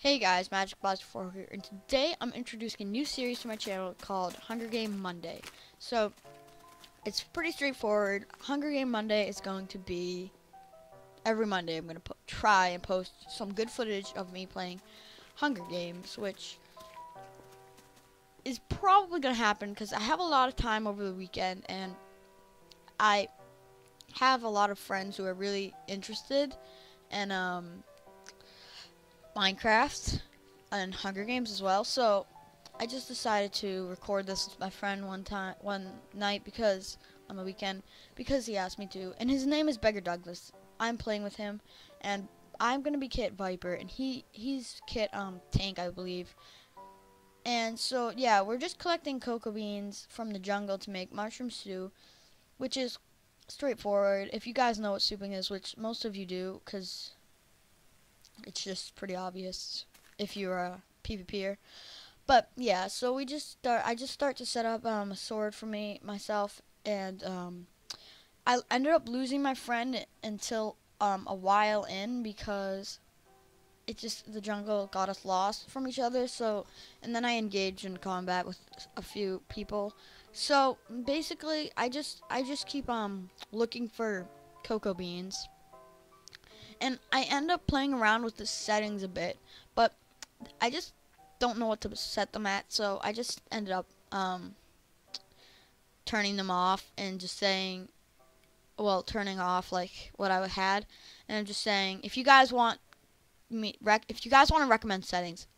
Hey guys, MagicBlast4 here, and today I'm introducing a new series to my channel called Hungergame Monday. So, it's pretty straightforward. Hungergame Monday is going to be every Monday. I'm going to try and post some good footage of me playing Hunger Games, which is probably going to happen because I have a lot of time over the weekend, and I have a lot of friends who are really interested in Minecraft and Hunger Games as well. So I just decided to record this with my friend one night because on the weekend because he asked me to, and his name is Beggar Douglas. I'm playing with him, and I'm gonna be Kit Viper, and he's Kit Tank, I believe. And so yeah, we're just collecting cocoa beans from the jungle to make mushroom stew, which is straightforward. If you guys know what souping is, which most of you do, because it's just pretty obvious if you're a PvPer. But yeah, so I just start to set up a sword for myself, and I ended up losing my friend until a while in because the jungle got us lost from each other. So, and then I engaged in combat with a few people. So basically, I just keep looking for cocoa beans, and I end up playing around with the settings a bit, but I just don't know what to set them at, so I just ended up turning them off and just saying, well, turning off like what I had, and I'm just saying, if you guys want to recommend settings,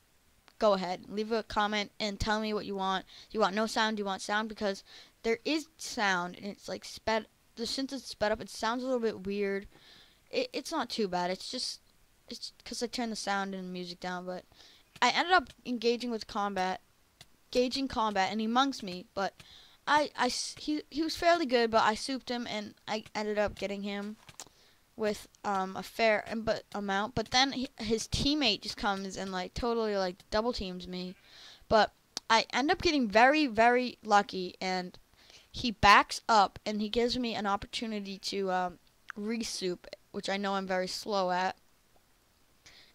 go ahead, leave a comment and tell me what you want. Do you want no sound? Do you want sound? Because there is sound, and it's like since it's sped up, it sounds a little bit weird. It's not too bad. It's because I turned the sound and music down, but I ended up gauging combat, and he monks me, but he was fairly good, but I souped him, and I ended up getting him with a fair amount. But then his teammate just comes and like totally like double teams me, but I end up getting very, very lucky, and he backs up and he gives me an opportunity to re-soup, which I know I'm very slow at,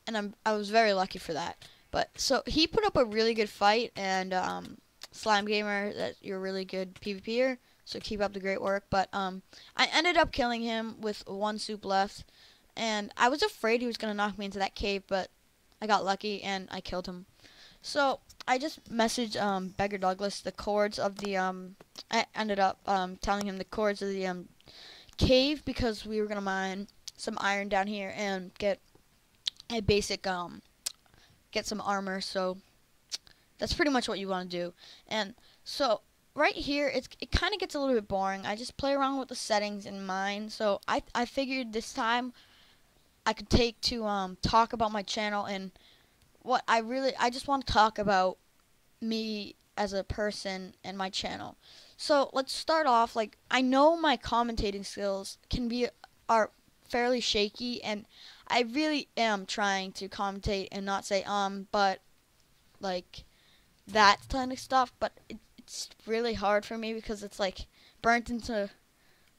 and I was very lucky for that. But so he put up a really good fight, and Slime Gamer, that you're a really good PvPer, so keep up the great work. But I ended up killing him with one soup left, and I was afraid he was gonna knock me into that cave, but I got lucky and I killed him. So I just messaged Beggar Douglas the codes of the I ended up telling him the codes of the cave, because we were gonna mine some iron down here and get a basic get some armor. So that's pretty much what you want to do. And so right here, it kind of gets a little bit boring. I just play around with the settings in mine. So I figured this time I could take to talk about my channel, and I just want to talk about me as a person and my channel. So let's start off. Like, I know my commentating skills are fairly shaky, and I really am trying to commentate and not say but like that kind of stuff, but it's really hard for me because it's like burnt into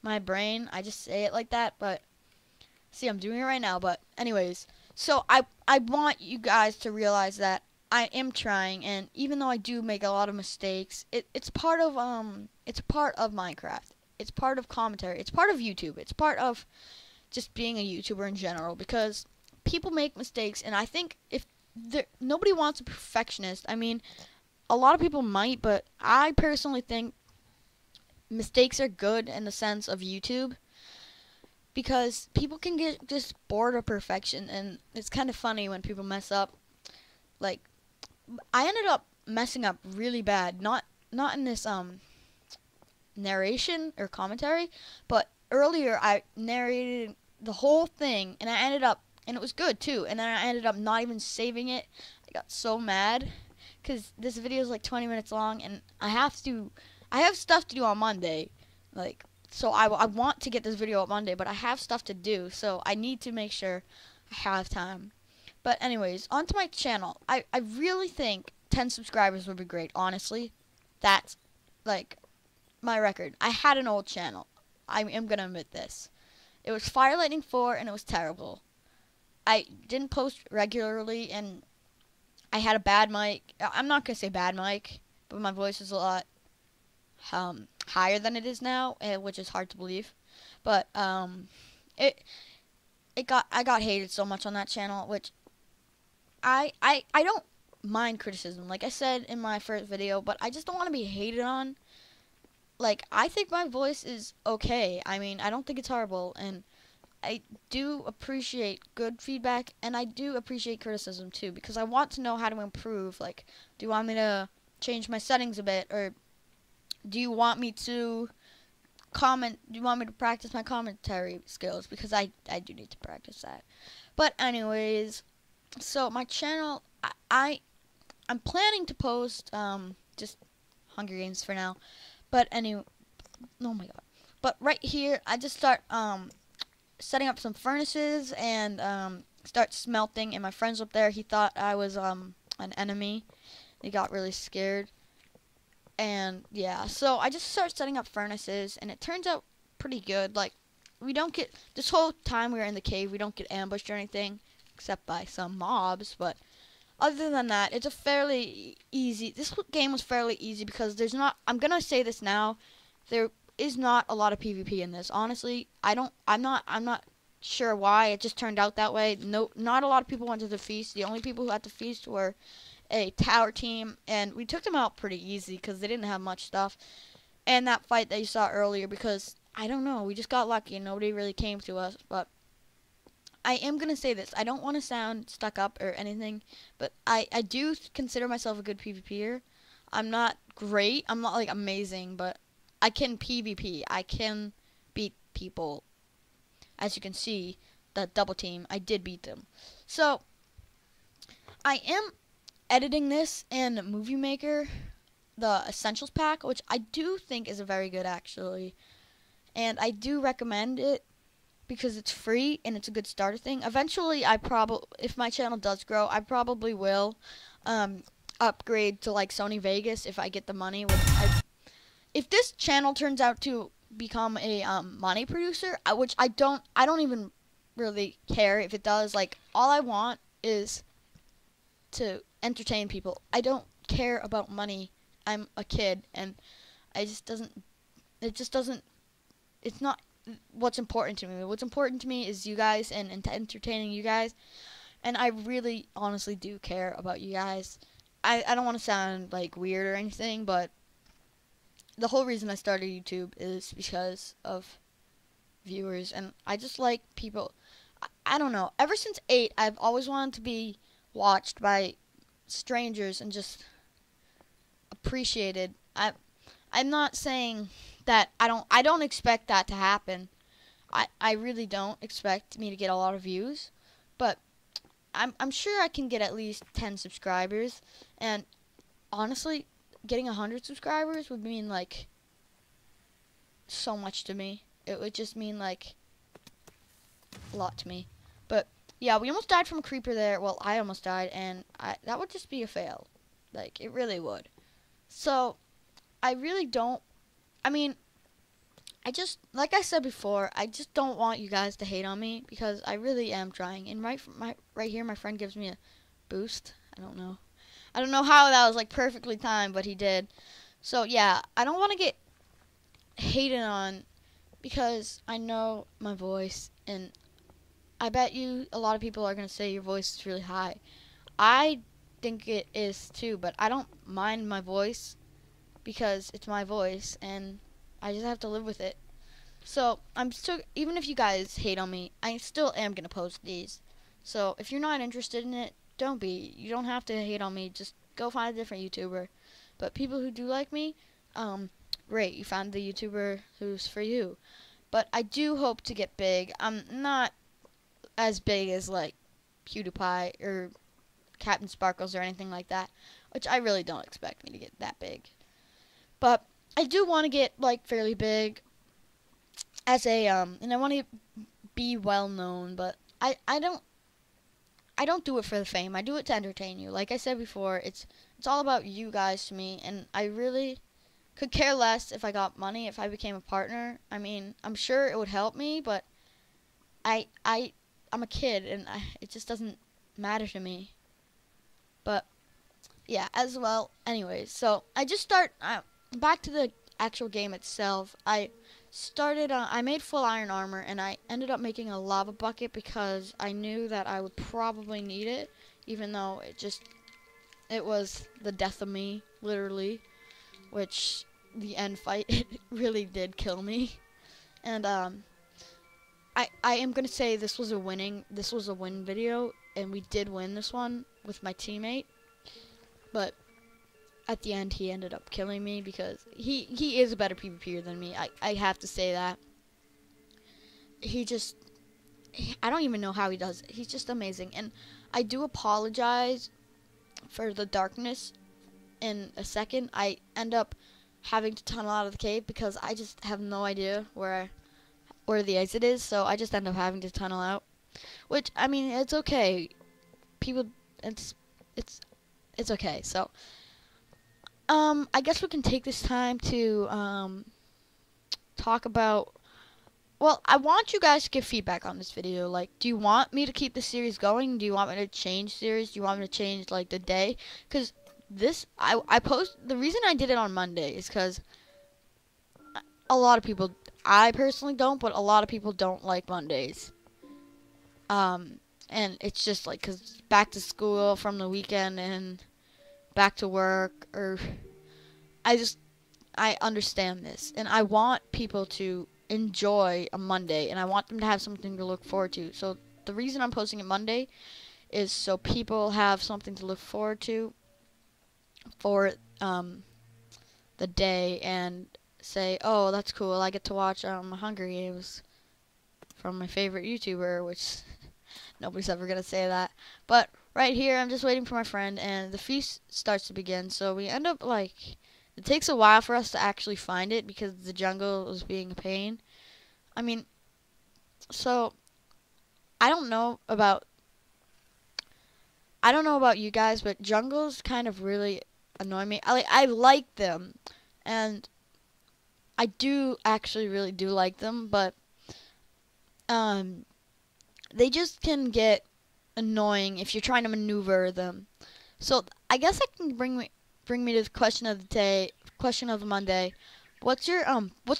my brain. I just say it like that, but see, I'm doing it right now. But anyways, so I want you guys to realize that I am trying, and even though I do make a lot of mistakes, it's part of Minecraft. It's part of commentary. It's part of YouTube. It's part of just being a YouTuber in general, because people make mistakes, and I think if nobody wants a perfectionist. I mean, a lot of people might, but I personally think mistakes are good in the sense of YouTube, because people can get just bored of perfection, and it's kind of funny when people mess up. Like, I ended up messing up really bad, not in this narration or commentary, but earlier I narrated the whole thing, and and it was good too, and then I ended up not even saving it. I got so mad because this video is like 20 minutes long, and I have stuff to do on Monday, like, so I want to get this video up Monday, but I have stuff to do, so I need to make sure I have time. But anyways, onto my channel. I really think 10 subscribers would be great, honestly. That's like my record. I had an old channel. I am gonna admit this. It was Fire Lightning 4, and it was terrible. I didn't post regularly, and I had a bad mic. I'm not gonna say bad mic, but my voice is a lot higher than it is now, which is hard to believe. But it I got hated so much on that channel, which I don't mind criticism, like I said in my first video, but I just don't want to be hated on. Like, I think my voice is okay. I mean, I don't think it's horrible, and I do appreciate good feedback, and I do appreciate criticism too, because I want to know how to improve. Like, do you want me to change my settings a bit, or do you want me to comment? Do you want me to practice my commentary skills? Because I do need to practice that. But anyways, so my channel, I'm planning to post just Hunger Games for now. But anyway, oh my god. But right here, I just start setting up some furnaces and start smelting. And my friend's up there, he thought I was an enemy. He got really scared. And yeah, so I just start setting up furnaces, and it turns out pretty good. Like, we don't get, this whole time we were in the cave, we don't get ambushed or anything, except by some mobs. But other than that, it's a fairly easy, this game was fairly easy because there's not, I'm gonna say this now, there is not a lot of PvP in this. Honestly, I'm not sure why, it just turned out that way. No, not a lot of people went to the feast. The only people who had to feast were a tower team, and we took them out pretty easy because they didn't have much stuff. And that fight that you saw earlier, because, I don't know, we just got lucky and nobody really came to us. But I am going to say this. I don't want to sound stuck up or anything, but I do consider myself a good PvPer. I'm not great. I'm not, like, amazing, but I can PvP. I can beat people. As you can see, the double team, I did beat them. So, I am editing this in Movie Maker, the Essentials Pack, which I do think is a very good, actually. And I do recommend it, because it's free and it's a good starter thing. Eventually, if my channel does grow, I probably will upgrade to like Sony Vegas if I get the money. If this channel turns out to become a money producer, which I don't even really care if it does. Like, all I want is to entertain people. I don't care about money. I'm a kid, and it's not what's important to me. What's important to me is you guys and entertaining you guys, and I really honestly do care about you guys. I don't want to sound like weird or anything, but the whole reason I started YouTube is because of viewers, and I just like people. I don't know, ever since 8 I've always wanted to be watched by strangers and just appreciated. I'm not saying that I don't expect that to happen. I really don't expect me to get a lot of views, but I'm sure I can get at least 10 subscribers, and honestly, getting 100 subscribers would mean like so much to me. It would just mean like a lot to me. But yeah, we almost died from a creeper there. Well, I almost died, and that would just be a fail. Like, it really would. So I really don't, I mean, like I said before, I just don't want you guys to hate on me, because I really am trying. And right here, my friend gives me a boost. I don't know how that was like perfectly timed, but he did. So yeah, I don't want to get hated on, because I know my voice, and I bet you a lot of people are going to say your voice is really high. I think it is too, but I don't mind my voice, because it's my voice, and I just have to live with it. So I'm still, even if you guys hate on me, I still am gonna post these. So if you're not interested in it, don't be. You don't have to hate on me. Just go find a different YouTuber. But people who do like me, great. You found the YouTuber who's for you. But I do hope to get big. I'm not as big as like PewDiePie or Captain Sparkles or anything like that, which I really don't expect me to get that big. But I do want to get like fairly big as a and I want to be well known, but I don't do it for the fame. I do it to entertain you. Like I said before, it's all about you guys to me, and I really could care less if I got money, if I became a partner. I mean, I'm sure it would help me, but I'm a kid, and it just doesn't matter to me. But yeah, as well. Anyways, so I just start back to the actual game itself. I started. I made full iron armor, and I ended up making a lava bucket because I knew that I would probably need it, even though it was the death of me, literally, which the end fight it really did kill me. And I am gonna say this was a win video, and we did win this one with my teammate, but at the end he ended up killing me because he is a better PvPer than me. I have to say that. I don't even know how he does it. He's just amazing. And I do apologize for the darkness in a second. I end up having to tunnel out of the cave because I just have no idea where the exit is, so I just end up having to tunnel out. Which, I mean, it's okay. People, it's okay. So, I guess we can take this time to talk about. Well, I want you guys to give feedback on this video. Like, do you want me to keep the series going? Do you want me to change series? Do you want me to change like the day? Because I post the reason I did it on Monday is because a lot of people, I personally don't, but a lot of people don't like Mondays. And it's just like, cause back to school from the weekend and back to work, or I understand this, and I want people to enjoy a Monday, and I want them to have something to look forward to. So the reason I'm posting it Monday is so people have something to look forward to for the day, and say, oh, that's cool, I get to watch Hunger Games from my favorite YouTuber, which nobody's ever gonna say that. But right here, I'm just waiting for my friend, and the feast starts to begin. So we end up like, it takes a while for us to actually find it because the jungle is being a pain. I mean, so I don't know about you guys, but jungles kind of really annoy me. I like them, and I do actually really do like them, but they just can get annoying if you're trying to maneuver them. So I guess that can bring me to the question of the day, question of the Monday. What's your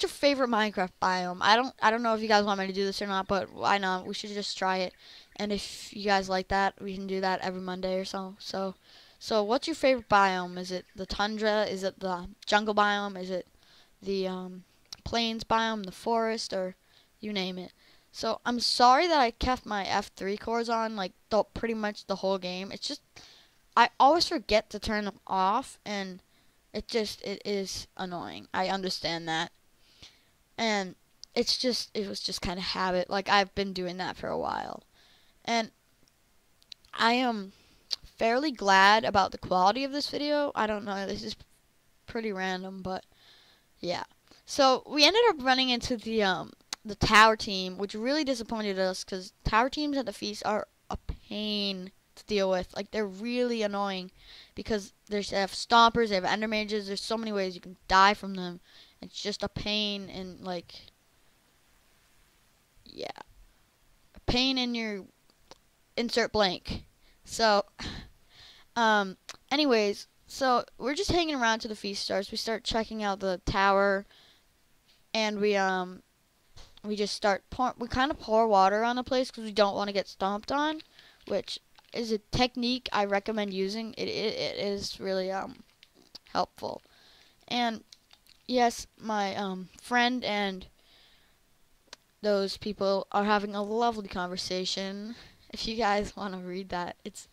favorite Minecraft biome? I don't know if you guys want me to do this or not, but why not? We should just try it. And if you guys like that, we can do that every Monday or so. So what's your favorite biome? Is it the tundra? Is it the jungle biome? Is it the plains biome, the forest, or you name it? So I'm sorry that I kept my F3 cores on like pretty much the whole game. It's just I always forget to turn them off, and it is annoying. I understand that, and it was just kind of habit. Like, I've been doing that for a while, and I am fairly glad about the quality of this video. I don't know, this is pretty random, but yeah. So we ended up running into the tower team, which really disappointed us because tower teams at the feast are a pain to deal with. Like, they're really annoying because they have stompers, they have ender mages. There's so many ways you can die from them. It's just a pain, and like, yeah, a pain in your insert blank. So, anyways, so we're just hanging around to the feast starts. We start checking out the tower, and we just we kind of pour water on the place because we don't want to get stomped on, which is a technique I recommend using. It is really helpful. And yes, my friend and those people are having a lovely conversation. If you guys want to read that, it's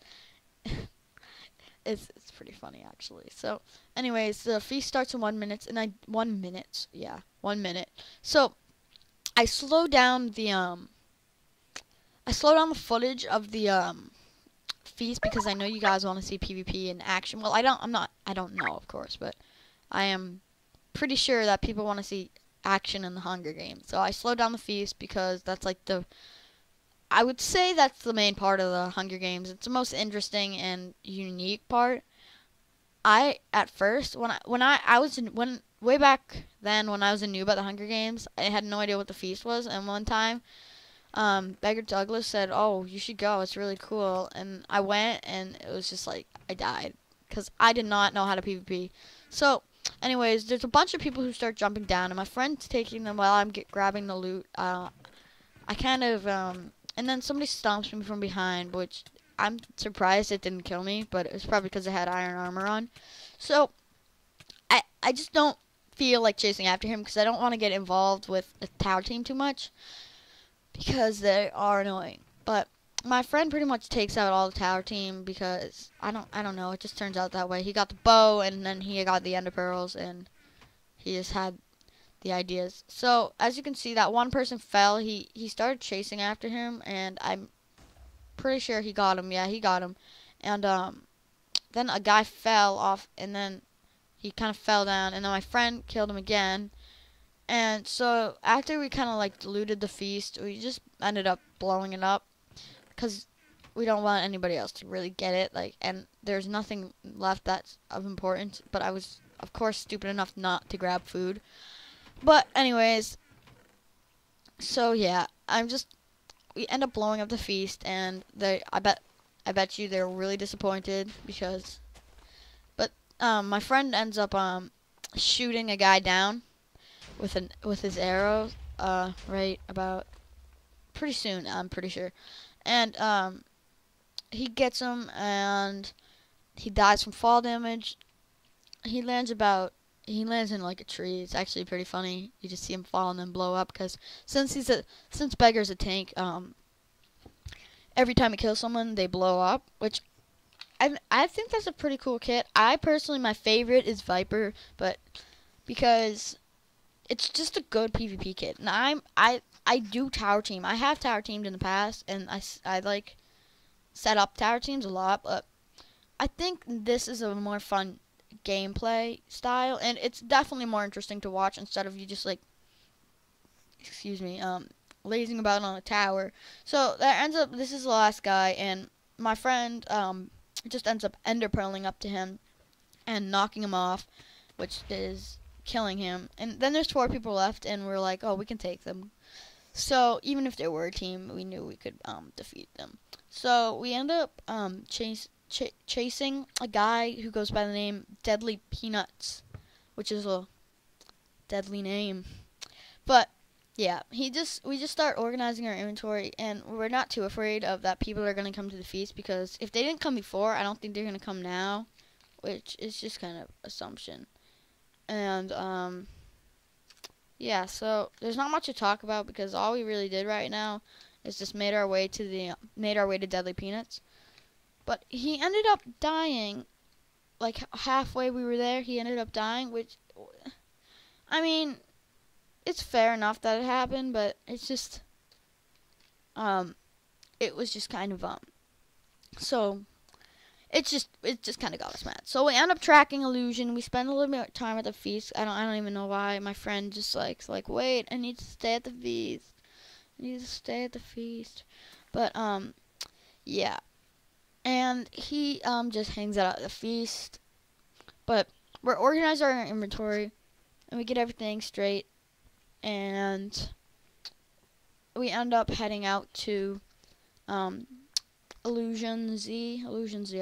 it's pretty funny actually. So, anyways, the feast starts in 1 minute, and 1 minute, yeah, 1 minute. So I slow down the footage of the feast because I know you guys want to see PvP in action. Well, I don't know, of course, but I am pretty sure that people want to see action in the Hunger Games. So I slow down the feast because that's like I would say that's the main part of the Hunger Games. It's the most interesting and unique part. At first, way back then when I was a noob at the Hunger Games, I had no idea what the feast was, and one time Beggar Douglas said, oh, you should go, it's really cool, and I went, and it was just like, I died. because I did not know how to PvP. So, anyways, there's a bunch of people who start jumping down, and my friend's taking them while I'm grabbing the loot. I kind of, and then somebody stomps me from behind, which I'm surprised it didn't kill me, but it was probably because I had iron armor on. So, I just don't feel like chasing after him because I don't want to get involved with the tower team too much because they are annoying. But my friend pretty much takes out all the tower team because I don't know, it just turns out that way. He got the bow and then he got the ender pearls and he just had the ideas. So as you can see, that one person fell. He started chasing after him and I'm pretty sure he got him. Yeah, he got him. And then a guy fell off and then he kind of fell down and then my friend killed him again. And so after we kind of like looted the feast, we just ended up blowing it up because we don't want anybody else to really get it. Like, and there's nothing left that's of importance. But I was, of course, stupid enough not to grab food. But anyways, so yeah, we end up blowing up the feast, and I bet you they're really disappointed because, but my friend ends up shooting a guy down with his arrow, right about pretty soon, I'm pretty sure. And he gets him and he dies from fall damage. He lands in like a tree. It's actually pretty funny. You just see him fall and then blow up because since Beggar's a tank, every time he kills someone they blow up, which I think that's a pretty cool kit. I personally, my favorite is Viper, but because it's just a good PvP kit. And I do tower team. I have tower teamed in the past, and I like set up tower teams a lot. But I think this is a more fun gameplay style, and it's definitely more interesting to watch instead of you just like, excuse me, lazing about on a tower. So that ends up. This is the last guy, and my friend just ends up ender pearling up to him and knocking him off, which is killing him. And then there's 4 people left, and we're like, oh, we can take them. So even if they were a team, we knew we could defeat them. So we end up chasing a guy who goes by the name Deadly Peanuts, which is a deadly name. But yeah, we just start organizing our inventory, and we're not too afraid of that people are going to come to the feast, because if they didn't come before, I don't think they're going to come now, which is just kind of assumption. And yeah, so there's not much to talk about because all we really did right now is just made our way to Deadly Peanuts. But he ended up dying, like halfway we were there. He ended up dying, which, I mean, it's fair enough that it happened, but it's just, it was just kind of so it just kind of got us mad. So we end up tracking Illusion. We spend a little bit of time at the feast. I don't even know why. My friend just like wait, I need to stay at the feast. I need to stay at the feast. But yeah. And he just hangs out at the feast. But we're organizing our inventory and we get everything straight, and we end up heading out to Illusion Z,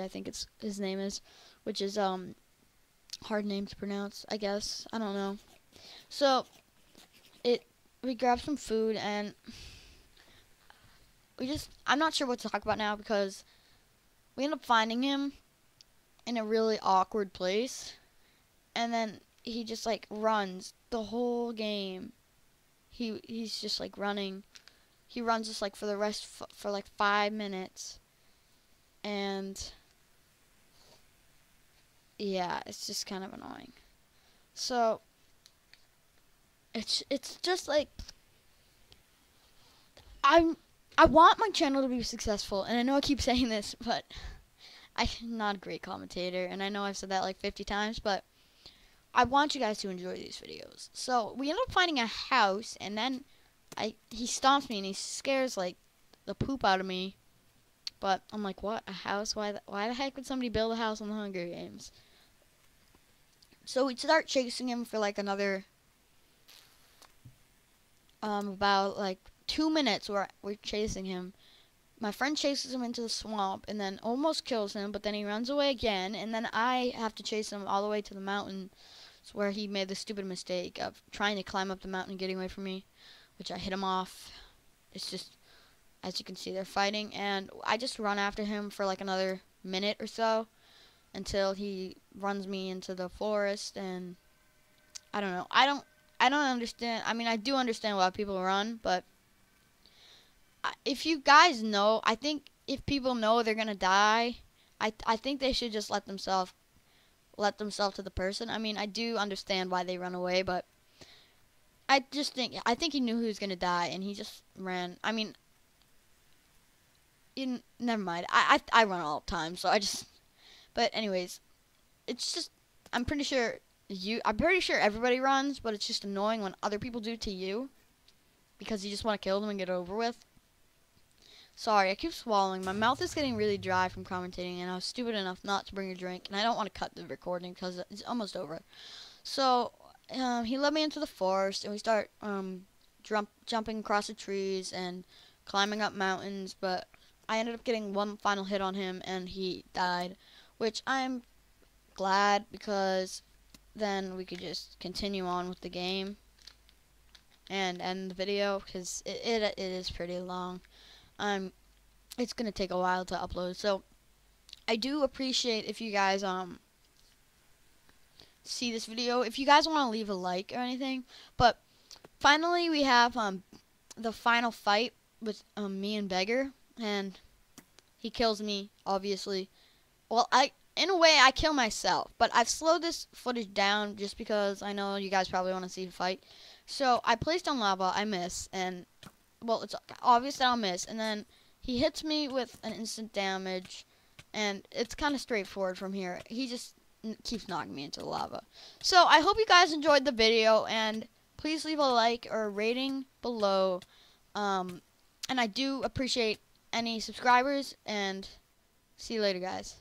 I think it's his name is, which is hard name to pronounce, I guess. I don't know. So we grab some food, and I'm not sure what to talk about now because we end up finding him in a really awkward place, and then he just like runs the whole game. He's just like running. He runs just like for the rest for like 5 minutes. And yeah, it's just kind of annoying. So it's just like I want my channel to be successful, and I know I keep saying this, but I'm not a great commentator, and I know I've said that like 50 times, but I want you guys to enjoy these videos. So we end up finding a house, and then he stomps me and he scares like the poop out of me. But I'm like, what? A house? Why the heck would somebody build a house on the Hunger Games? So we start chasing him for like another about like 2 minutes. We're chasing him. my friend chases him into the swamp and then almost kills him, but then he runs away again, and then I have to chase him all the way to the mountain where he made the stupid mistake of trying to climb up the mountain and getting away from me, which I hit him off. It's just, as you can see, they're fighting, and I just run after him for like another minute or so until he runs me into the forest. And I don't know. I don't understand. I mean, I do understand why people run, but if you guys know, I think if people know they're gonna die, I think they should just let themselves to the person. I mean, I do understand why they run away, but I think he knew he was gonna die and he just ran. I mean, never mind. I run all the time, so I just. But anyways, it's just I'm pretty sure everybody runs, but it's just annoying when other people do to you because you just want to kill them and get it over with. Sorry, I keep swallowing. My mouth is getting really dry from commentating, and I was stupid enough not to bring a drink, and I don't want to cut the recording because it's almost over. So, he led me into the forest, and we start jumping across the trees and climbing up mountains, but I ended up getting one final hit on him, and he died, which I'm glad because then we could just continue on with the game and end the video because it is pretty long. It's gonna take a while to upload, so I do appreciate if you guys see this video. If you guys want to leave a like or anything, but finally we have the final fight with me and Beggar, and he kills me obviously. Well, in a way I kill myself, but I've slowed this footage down just because I know you guys probably want to see the fight. So I placed on lava, I miss, and well, it's obvious that I'll miss, and then he hits me with an instant damage, and it's kind of straightforward from here. He just keeps knocking me into the lava. So I hope you guys enjoyed the video, and please leave a like or a rating below, and I do appreciate any subscribers, and see you later, guys.